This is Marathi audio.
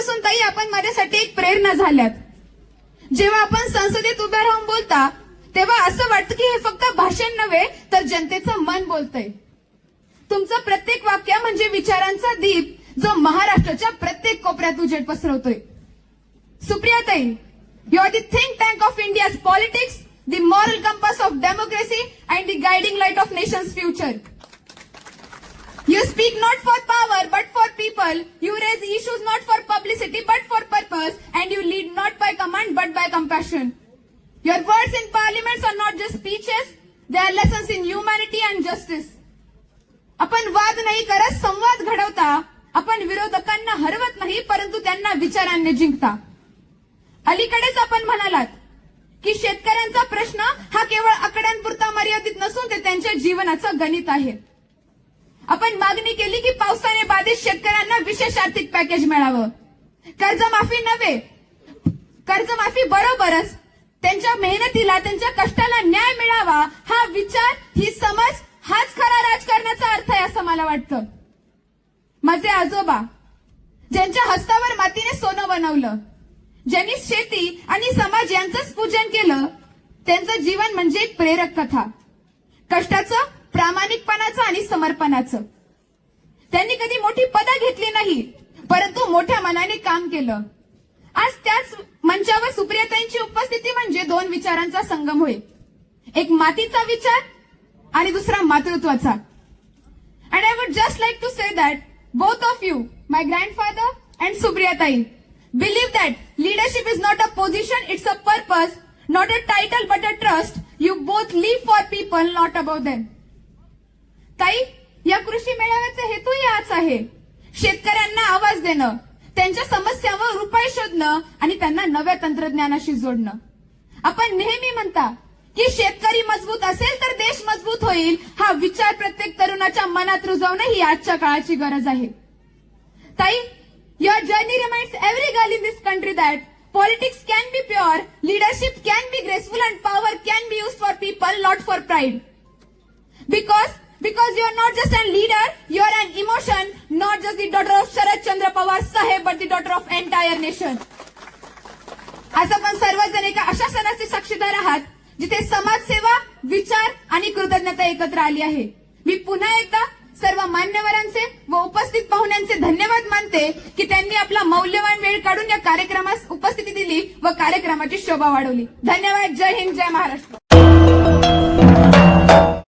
आजपासून ताई आपण माझ्यासाठी एक प्रेरणा झाल्यात. जेव्हा आपण संसदेत उभे राहून बोलता तेव्हा असं वाटतं की हे फक्त भाषण नव्हे तर जनतेचं मन बोलतंय. तुमचं प्रत्येक वाक्य म्हणजे विचारांचा दीप जो महाराष्ट्राच्या प्रत्येक कोपऱ्यात उजेड पसरवतोय. सुप्रियाताई, you are the think tank of India's politics, the moral compass of democracy and the guiding light of nation's future. You speak not for power but for people. You raise issues not for publicity but for purpose, and you lead not by command but by compassion. Your words in parliaments are not just speeches, they are lessons in humanity and justice. आपण वाद नाही करत, संवाद घडवता. आपण विरोधकांना हरवत नाही परंतु त्यांना विचारांनी जिंकता. अलीकडेच आपण म्हणालात की शेतकऱ्यांचा प्रश्न हा केवळ आकड्यांपुरता मर्यादित नसून ते त्यांच्या जीवनाचं गणित आहे. आपण मागणी केली की पावसाने बाधित शेतकऱ्यांना विशेष आर्थिक पॅकेज मिळावं. कर्जमाफी नव्हे, कर्जमाफी बरोबरच त्यांच्या मेहनतीला, त्यांच्या कष्टाला न्याय मिळावा हा विचार, ही समज, हाच खरा राजकारणाचा अर्थ आहे असं मला वाटतं. माझे आजोबा ज्यांच्या हस्तावर मातीने सोनं बनवलं, ज्यांनी शेती आणि समाज यांचंच पूजन केलं, त्यांचं जीवन म्हणजे एक प्रेरक कथा. कष्टाचं, प्रामाणिकपणाचं आणि समर्पणाचं. त्यांनी कधी मोठी पदं घेतली नाही परंतु मोठ्या मनाने काम केलं. आज त्याच मंचावर सुप्रियाताईंची उपस्थिती म्हणजे दोन विचारांचा संगम होईल. एक मातीचा विचार आणि दुसरा मातृत्वाचा. And I would just like to say that both of you, my grandfather and सुप्रियाताई, believe that leadership is not a position, it's a purpose, not a title but a trust. You both live for people, not about them. ताई, या कृषी मेळाव्याचा हेतूही हाच आहे. शेतकऱ्यांना आवाज देणं, त्यांच्या समस्यांवर उपाय शोधणं आणि त्यांना नव्या तंत्रज्ञानाशी जोडणं. आपण नेहमी म्हणता की शेतकरी मजबूत असेल तर देश मजबूत होईल. हा विचार प्रत्येक तरुणाच्या मनात रुजवणं ही आजच्या काळाची गरज आहे. ताई, your journey reminds every girl in this country that politics can be pure, leadership can be graceful, and power can be used for people, not for pride. Because you are not just a leader, you are an emotion, not just the daughter of Sharad Chandra Pawar Saheb, but the daughter of entire nation. आज आपण सर्वजण एका अशा सणाचे साक्षीदार आहात जिथे समाजसेवा, विचार आणि कृतज्ञता एकत्र आली आहे. मी पुन्हा एकदा सर्व मान्यवरांचे व उपस्थित पाहुण्यांचे धन्यवाद मानते की त्यांनी आपला मौल्यवान वेळ काढून या कार्यक्रमास उपस्थिती दिली व कार्यक्रमाची शोभा वाढवली. धन्यवाद. जय हिंद, जय महाराष्ट्र.